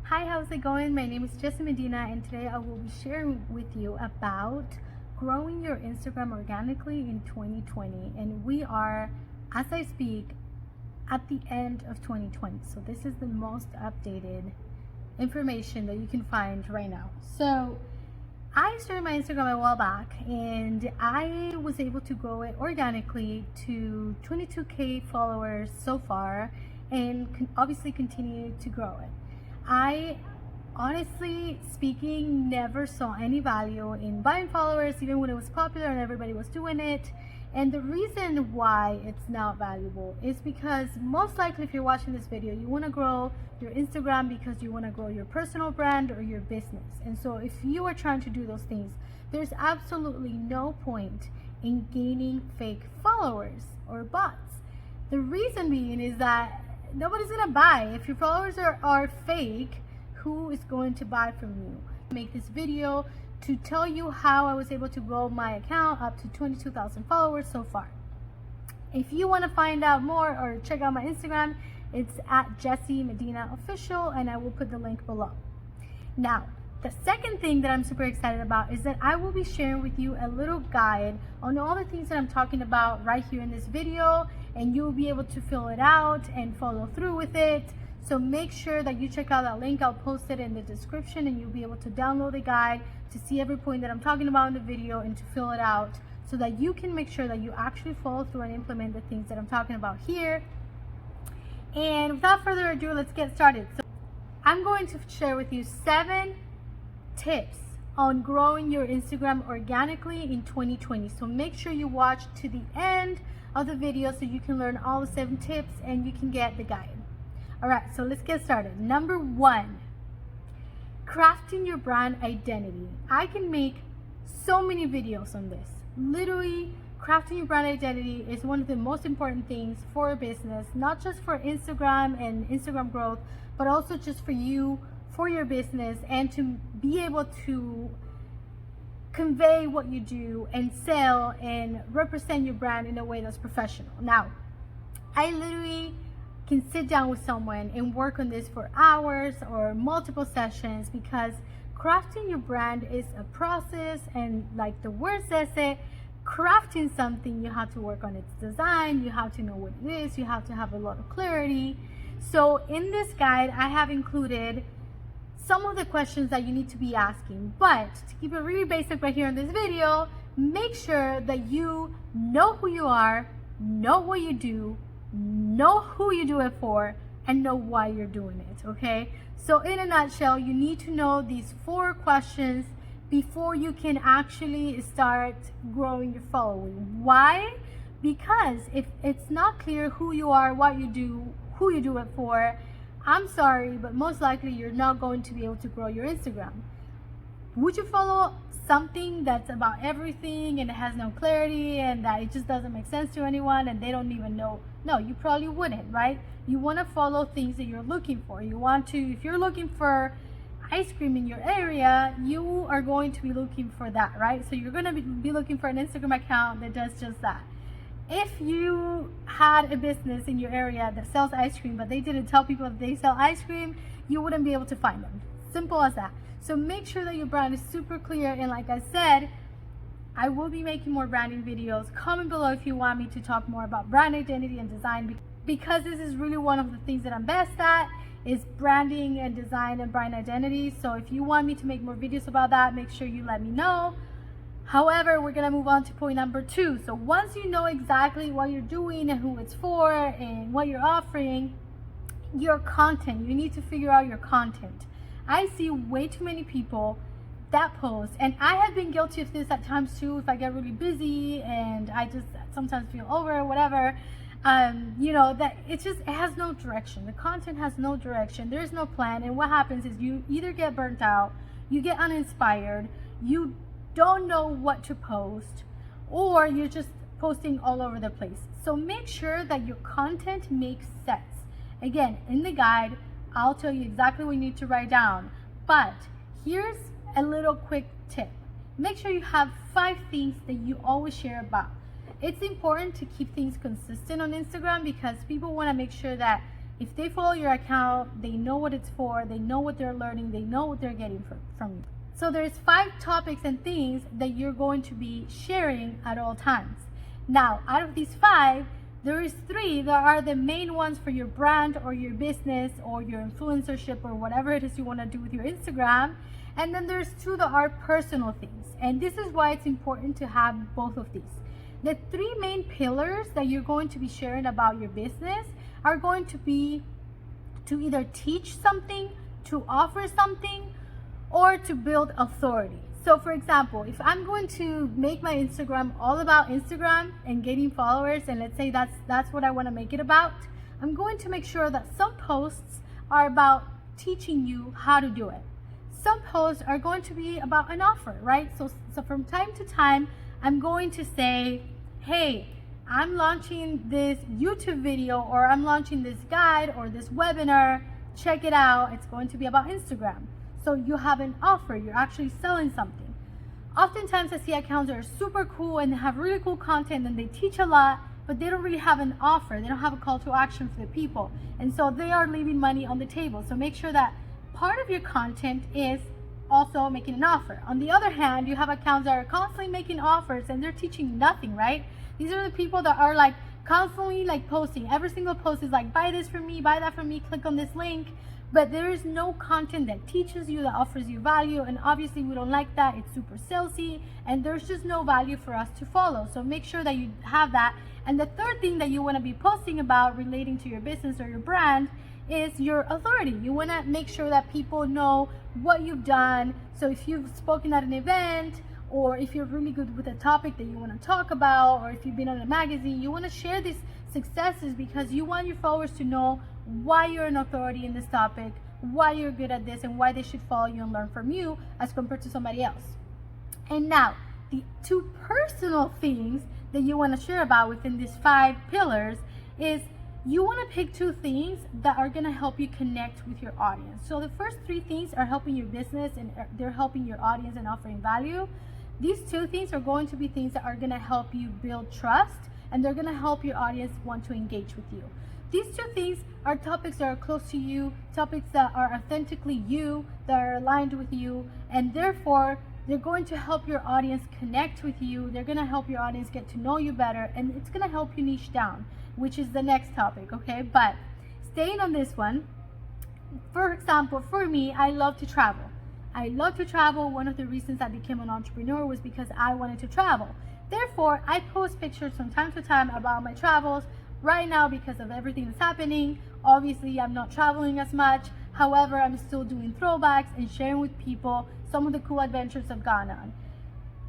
Hi, how's it going? My name is Jessie Medina, and today I will be sharing with you about growing your Instagram organically in 2020. And we are, as I speak, at the end of 2020. So this is the most updated information that you can find right now. So I started my Instagram a while back, and I was able to grow it organically to 22K followers so far, and obviously continue to grow it. I honestly speaking never saw any value in buying followers, even when it was popular and everybody was doing it. And the reason why it's not valuable is because most likely if you're watching this video, you want to grow your Instagram because you want to grow your personal brand or your business. And so if you are trying to do those things, there's absolutely no point in gaining fake followers or bots. The reason being is that nobody's gonna buy. If your followers are fake, who is going to buy from you? Make this video to tell you how I was able to grow my account up to 22,000 followers so far. If you want to find out more or check out my Instagram, it's at Jessie Medina Official, and I will put the link below. Now, the second thing that I'm super excited about is that I will be sharing with you a little guide on all the things that I'm talking about right here in this video, and you'll be able to fill it out and follow through with it. So make sure that you check out that link. I'll post it in the description, and you'll be able to download the guide to see every point that I'm talking about in the video and to fill it out so that you can make sure that you actually follow through and implement the things that I'm talking about here. And without further ado, let's get started. So I'm going to share with you 7 tips on growing your Instagram organically in 2020. So make sure you watch to the end of the video so you can learn all the 7 tips and you can get the guide. All right, so let's get started. Number 1, crafting your brand identity. I can make so many videos on this. Literally, crafting your brand identity is one of the most important things for a business, not just for Instagram and Instagram growth, but also just for you, for your business, and to be able to convey what you do and sell and represent your brand in a way that's professional. Now, I literally can sit down with someone and work on this for hours or multiple sessions, because crafting your brand is a process, and like the word says it, crafting something, you have to work on its design, you have to know what it is, you have to have a lot of clarity. So in this guide, I have included some of the questions that you need to be asking, but to keep it really basic right here in this video, make sure that you know who you are, know what you do, know who you do it for, and know why you're doing it. Okay, so in a nutshell, you need to know these 4 questions before you can actually start growing your following. Why? Because if it's not clear who you are, what you do, who you do it for, I'm sorry, but most likely you're not going to be able to grow your Instagram. Would you follow something that's about everything and it has no clarity and that it just doesn't make sense to anyone and they don't even know? No, you probably wouldn't, right? You want to follow things that you're looking for. You want to, if you're looking for ice cream in your area, you are going to be looking for that, right? So you're going to be looking for an Instagram account that does just that. If you had a business in your area that sells ice cream, but they didn't tell people that they sell ice cream, you wouldn't be able to find them. Simple as that. So make sure that your brand is super clear. And like I said, I will be making more branding videos. Comment below if you want me to talk more about brand identity and design, because this is really one of the things that I'm best at, is branding and design and brand identity. So if you want me to make more videos about that, make sure you let me know. However, we're gonna move on to point number 2. So once you know exactly what you're doing and who it's for and what you're offering, your content, you need to figure out your content. I see way too many people that post, and I have been guilty of this at times too. If I get really busy and I just sometimes feel over or whatever, you know, that it has no direction. The content has no direction. There's no plan, and what happens is you either get burnt out, you get uninspired, you don't know what to post, or you're just posting all over the place. So make sure that your content makes sense. Again, in the guide, I'll tell you exactly what you need to write down, but here's a little quick tip. Make sure you have 5 things that you always share about. It's important to keep things consistent on Instagram because people want to make sure that If they follow your account, they know what it's for, they know what they're learning, they know what they're getting from you. So there's 5 topics and things that you're going to be sharing at all times. Now, out of these 5, there is 3 that are the main ones for your brand or your business or your influencership or whatever it is you want to do with your Instagram. And then there's 2 that are personal things. And this is why it's important to have both of these. The 3 main pillars that you're going to be sharing about your business are going to be to either teach something, to offer something, or to build authority. So for example, if I'm going to make my Instagram all about Instagram and getting followers, and let's say that's what I want to make it about, I'm going to make sure that some posts are about teaching you how to do it. Some posts are going to be about an offer, right? So from time to time, I'm going to say, hey, I'm launching this YouTube video, or I'm launching this guide or this webinar. Check it out. It's going to be about Instagram. So you have an offer. You're actually selling something. Oftentimes I see accounts that are super cool and they have really cool content and they teach a lot, but they don't really have an offer. They don't have a call to action for the people. And so they are leaving money on the table. So make sure that part of your content is also making an offer. On the other hand, you have accounts that are constantly making offers and they're teaching nothing, right? These are the people that are like constantly like posting. Every single post is like, buy this from me, buy that from me, click on this link. But there is no content that teaches you, that offers you value. And obviously we don't like that. It's super salesy and there's just no value for us to follow. So make sure that you have that. And the third thing that you want to be posting about relating to your business or your brand is your authority. You want to make sure that people know what you've done. So if you've spoken at an event, or if you're really good with a topic that you want to talk about, or if you've been on a magazine, you want to share these successes because you want your followers to know why you're an authority in this topic, why you're good at this, and why they should follow you and learn from you as compared to somebody else. And now, the 2 personal things that you want to share about within these 5 pillars is you want to pick 2 things that are going to help you connect with your audience. So the first 3 things are helping your business and they're helping your audience and offering value. These 2 things are going to be things that are going to help you build trust and they're going to help your audience want to engage with you. These 2 things are topics that are close to you, topics that are authentically you, that are aligned with you, and therefore they're going to help your audience connect with you. They're going to help your audience get to know you better, and it's going to help you niche down, which is the next topic, okay? But staying on this one, for example, for me, I love to travel. I love to travel. One of the reasons I became an entrepreneur was because I wanted to travel. Therefore, I post pictures from time to time about my travels. Right now, because of everything that's happening, obviously I'm not traveling as much. However, I'm still doing throwbacks and sharing with people some of the cool adventures I've gone on.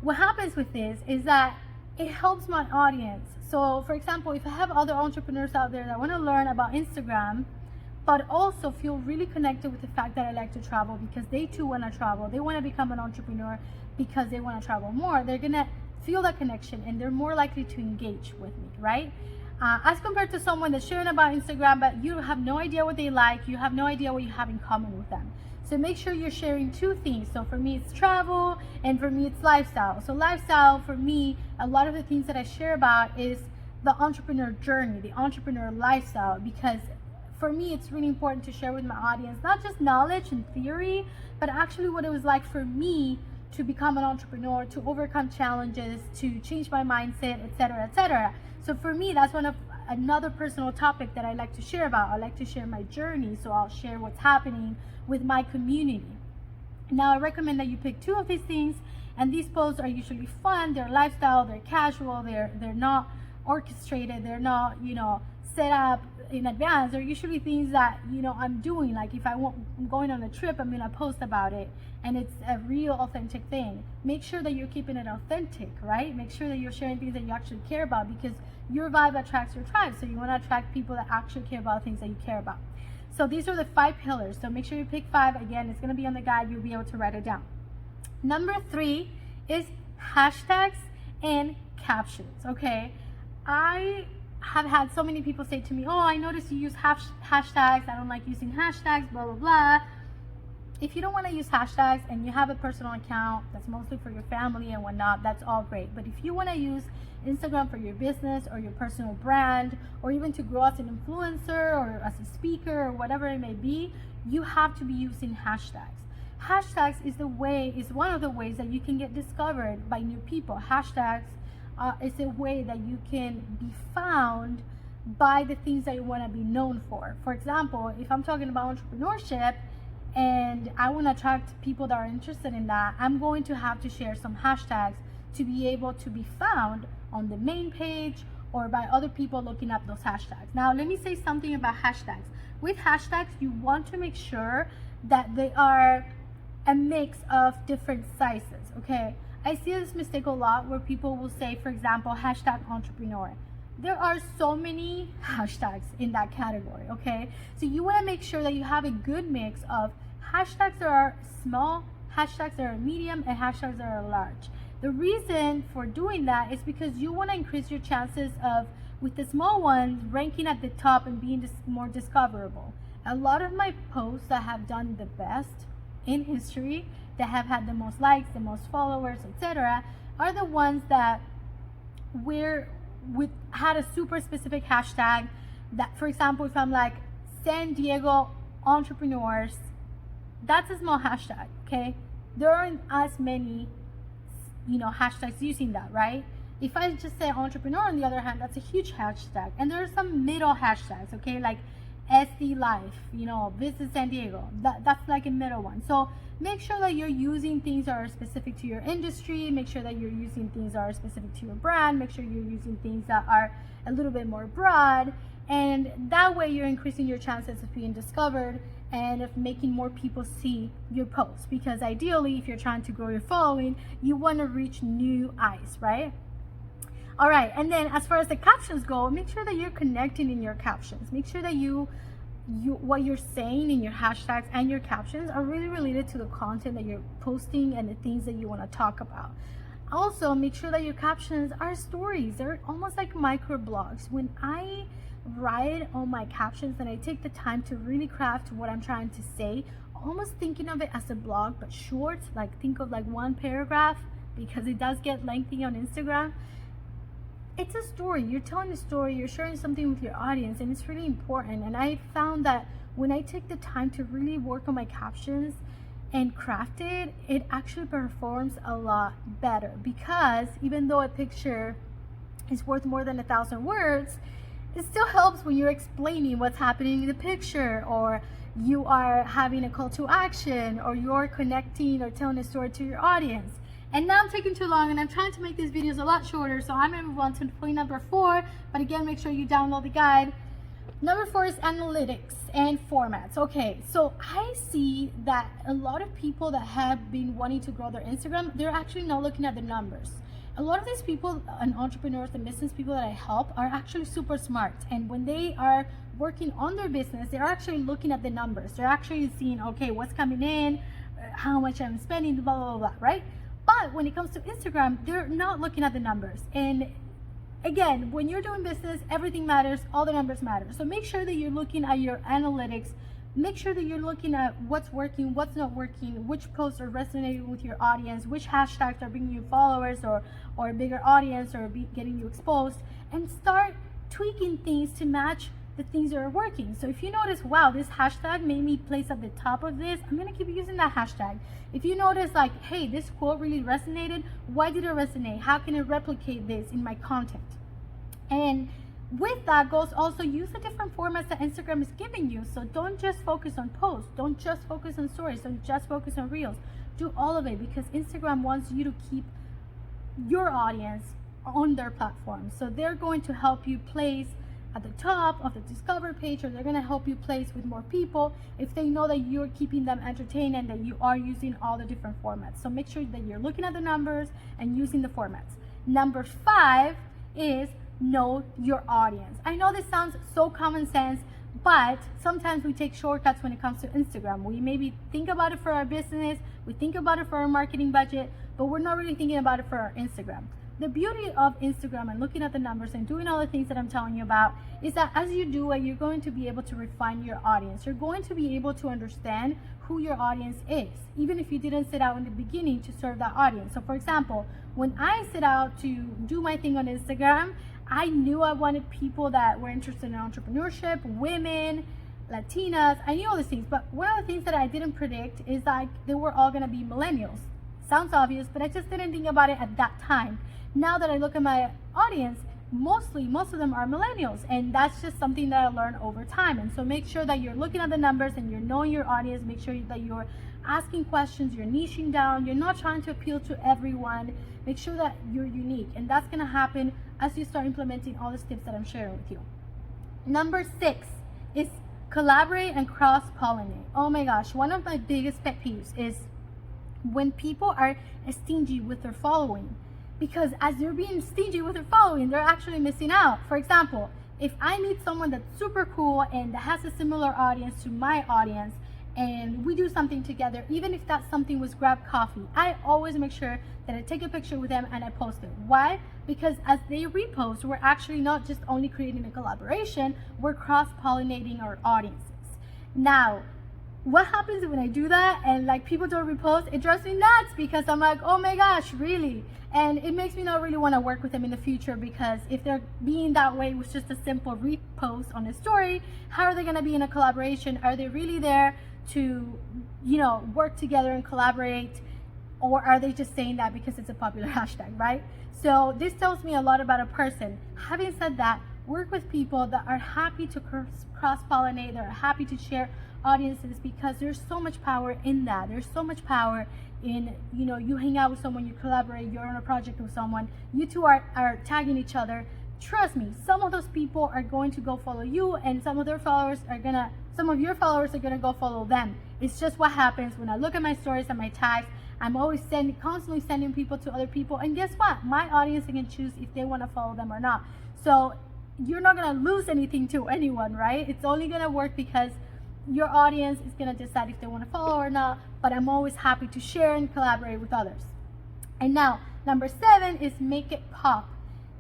What happens with this is that it helps my audience. So for example, if I have other entrepreneurs out there that want to learn about Instagram, but also feel really connected with the fact that I like to travel because they too want to travel, they want to become an entrepreneur because they want to travel more, they're going to feel that connection and they're more likely to engage with me, right? As compared to someone that's sharing about Instagram, but you have no idea what they like, you have no idea what you have in common with them. So make sure you're sharing 2 things. So for me, it's travel, and for me, it's lifestyle. So lifestyle, for me, a lot of the things that I share about is the entrepreneur journey, the entrepreneur lifestyle, because for me, it's really important to share with my audience, not just knowledge and theory, but actually what it was like for me to become an entrepreneur, to overcome challenges, to change my mindset, etc., etc. So for me, that's another personal topic that I like to share about. I like to share my journey, so I'll share what's happening with my community. Now, I recommend that you pick 2 of these things, and these posts are usually fun, they're lifestyle, they're casual, they're not orchestrated, they're not, set up in advance. They're usually things that, I'm doing. Like if I'm going on a trip, I'm gonna post about it, and it's a real authentic thing. Make sure that you're keeping it authentic, right? Make sure that you're sharing things that you actually care about, because your vibe attracts your tribe. So you want to attract people that actually care about things that you care about. So these are the 5 pillars. So make sure you pick 5. Again, it's going to be on the guide. You'll be able to write it down. Number 3 is hashtags and captions. Okay, I have had so many people say to me, oh, I noticed you use hashtags. I don't like using hashtags, blah, blah, blah. if you don't want to use hashtags and you have a personal account that's mostly for your family and whatnot, that's all great. But if you want to use Instagram for your business or your personal brand, or even to grow as an influencer or as a speaker or whatever it may be, you have to be using hashtags. Hashtags is one of the ways that you can get discovered by new people. Hashtags is a way that you can be found by the things that you want to be known for. For example, if I'm talking about entrepreneurship and I want to attract people that are interested in that, I'm going to have to share some hashtags to be able to be found on the main page or by other people looking up those hashtags. Now, let me say something about hashtags. With hashtags, you want to make sure that they are a mix of different sizes, okay? I see this mistake a lot where people will say, for example, hashtag entrepreneur. There are so many hashtags in that category, okay? So you want to make sure that you have a good mix of hashtags that are small, hashtags that are medium, and hashtags that are large. The reason for doing that is because you want to increase your chances of, with the small ones, ranking at the top and being more discoverable. A lot of my posts that have done the best in history, that have had the most likes, the most followers, etc., are the ones that had a super specific hashtag. That, for example, if I'm like San Diego entrepreneurs, that's a small hashtag, okay? There aren't as many, hashtags using that, right? If I just say entrepreneur, on the other hand, that's a huge hashtag. And there are some middle hashtags, okay, like SD Life, Visit San Diego. That's like a middle one. So make sure that you're using things that are specific to your industry. Make sure that you're using things that are specific to your brand. Make sure you're using things that are a little bit more broad. And that way you're increasing your chances of being discovered and of making more people see your posts. Because ideally, if you're trying to grow your following, you want to reach new eyes, right? All right, and then as far as the captions go, make sure that you're connecting in your captions. Make sure that what you're saying in your hashtags and your captions are really related to the content that you're posting and the things that you want to talk about. Also, make sure that your captions are stories. They're almost like micro blogs. When I write on my captions and I take the time to really craft what I'm trying to say, almost thinking of it as a blog, but short, like think of like one paragraph, because it does get lengthy on Instagram. It's a story. You're telling a story, you're sharing something with your audience, and it's really important. And I found that when I take the time to really work on my captions and craft it, it actually performs a lot better, because even though a picture is worth more than 1,000 words, it still helps when you're explaining what's happening in the picture, or you are having a call to action, or you're connecting or telling a story to your audience. And now I'm taking too long, and I'm trying to make these videos a lot shorter, so I'm going to move on to point number 4. But again, make sure you download the guide. Number 4 is analytics and formats. Okay, so I see that a lot of people that have been wanting to grow their Instagram, they're actually not looking at the numbers. A lot of these people and entrepreneurs and business people that I help are actually super smart. And when they are working on their business, they're actually looking at the numbers. They're actually seeing, okay, what's coming in, how much I'm spending, blah, blah, blah, right? But when it comes to Instagram, they're not looking at the numbers. And again, when you're doing business, everything matters, all the numbers matter. So make sure that you're looking at your analytics. Make sure that you're looking at what's working, what's not working, which posts are resonating with your audience, which hashtags are bringing you followers or a bigger audience, or getting you exposed, and start tweaking things to match the things that are working. So if you notice, wow, this hashtag made me place at the top of this, I'm gonna keep using that hashtag. If you notice, like, hey, this quote really resonated, why did it resonate? How can I replicate this in my content? And with that goes also use the different formats that Instagram is giving you. So don't just focus on posts, don't just focus on stories, don't just focus on reels. Do all of it, because Instagram wants you to keep your audience on their platform. So they're going to help you place at the top of the discover page, or they're going to help you place with more people if they know that you're keeping them entertained and that you are using all the different formats. So make sure that you're looking at the numbers and using the formats. Number 5 is know your audience. I know this sounds so common sense, but sometimes we take shortcuts when it comes to Instagram. We maybe think about it for our business, we think about it for our marketing budget, but we're not really thinking about it for our Instagram. The beauty of Instagram and looking at the numbers and doing all the things that I'm telling you about is that as you do it, you're going to be able to refine your audience. You're going to be able to understand who your audience is, even if you didn't set out in the beginning to serve that audience. So for example, when I set out to do my thing on Instagram, I knew I wanted people that were interested in entrepreneurship, women, Latinas. I knew all these things, but one of the things that I didn't predict is like they were all gonna be millennials. Sounds obvious, but I just didn't think about it at that time. Now that I look at my audience, most of them are millennials, and that's just something that I learned over time. And so make sure that you're looking at the numbers and you're knowing your audience. Make sure that you're asking questions, you're niching down, you're not trying to appeal to everyone. Make sure that you're unique, and that's gonna happen as you start implementing all the tips that I'm sharing with you. Number 6 is collaborate and cross-pollinate. Oh my gosh, one of my biggest pet peeves is when people are stingy with their following, because as they're being stingy with their following, they're actually missing out. For example, if I meet someone that's super cool and that has a similar audience to my audience, and we do something together, even if that something was grab coffee, I always make sure that I take a picture with them and I post it. Why? Because as they repost, we're actually not just only creating a collaboration, we're cross-pollinating our audiences. Now, what happens when I do that and like people don't repost? It drives me nuts, because I'm like, oh my gosh, really? And it makes me not really want to work with them in the future, because if they're being that way with just a simple repost on a story, how are they going to be in a collaboration? Are they really there to, work together and collaborate? Or are they just saying that because it's a popular hashtag, right? So this tells me a lot about a person. Having said that, work with people that are happy to cross-pollinate, that are happy to share audiences, because there's so much power in that. There's so much power in, you hang out with someone, you collaborate, you're on a project with someone, you two are tagging each other. Trust me, some of those people are going to go follow you, and some of your followers are gonna go follow them. It's just what happens when I look at my stories and my tags. I'm always constantly sending people to other people, and guess what? My audience can choose if they want to follow them or not. So you're not gonna lose anything to anyone, right? It's only gonna work because your audience is gonna decide if they want to follow or not. But I'm always happy to share and collaborate with others. And now, number 7 is make it pop.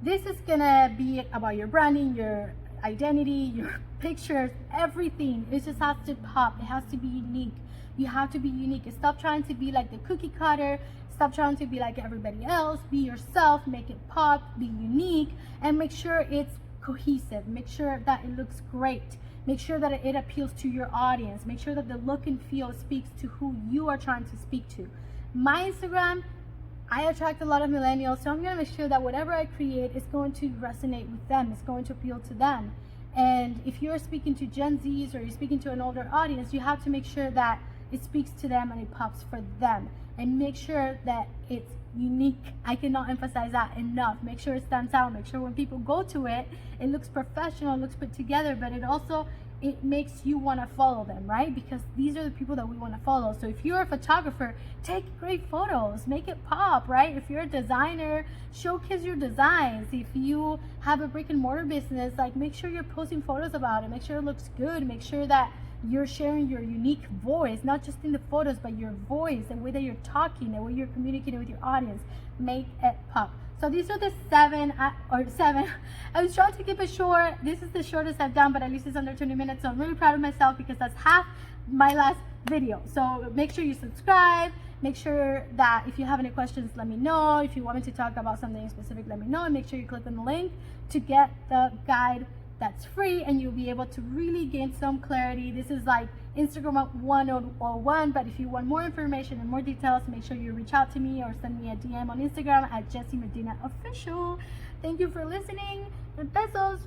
This is gonna be about your branding, your identity, your pictures, everything. It just has to pop. It has to be unique. You have to be unique. Stop trying to be like the cookie cutter. Stop trying to be like everybody else. Be yourself. Make it pop. Be unique. And make sure it's cohesive. Make sure that it looks great. Make sure that it appeals to your audience. Make sure that the look and feel speaks to who you are trying to speak to. My Instagram, I attract a lot of millennials, so I'm going to make sure that whatever I create is going to resonate with them. It's going to appeal to them. And if you're speaking to Gen Zs or you're speaking to an older audience, you have to make sure that it speaks to them and it pops for them. And make sure that it's unique. I cannot emphasize that enough. Make sure it stands out. Make sure when people go to it, it looks professional, it looks put together, but it makes you want to follow them, right? Because these are the people that we want to follow. So if you're a photographer, take great photos, make it pop, right? If you're a designer, showcase your designs. If you have a brick and mortar business, like make sure you're posting photos about it. Make sure it looks good. Make sure that you're sharing your unique voice, not just in the photos, but your voice, the way that you're talking, the way you're communicating with your audience. Make it pop. So these are the 7. I was trying to keep it short. This is the shortest I've done, but at least it's under 20 minutes. So I'm really proud of myself, because that's half my last video. So make sure you subscribe. Make sure that if you have any questions, let me know. If you want me to talk about something specific, let me know. And make sure you click on the link to get the guide that's free, and you'll be able to really gain some clarity. This is like Instagram 101, but if you want more information and more details, make sure you reach out to me or send me a DM on Instagram at Jessie Medina Official. Thank you for listening, and besos.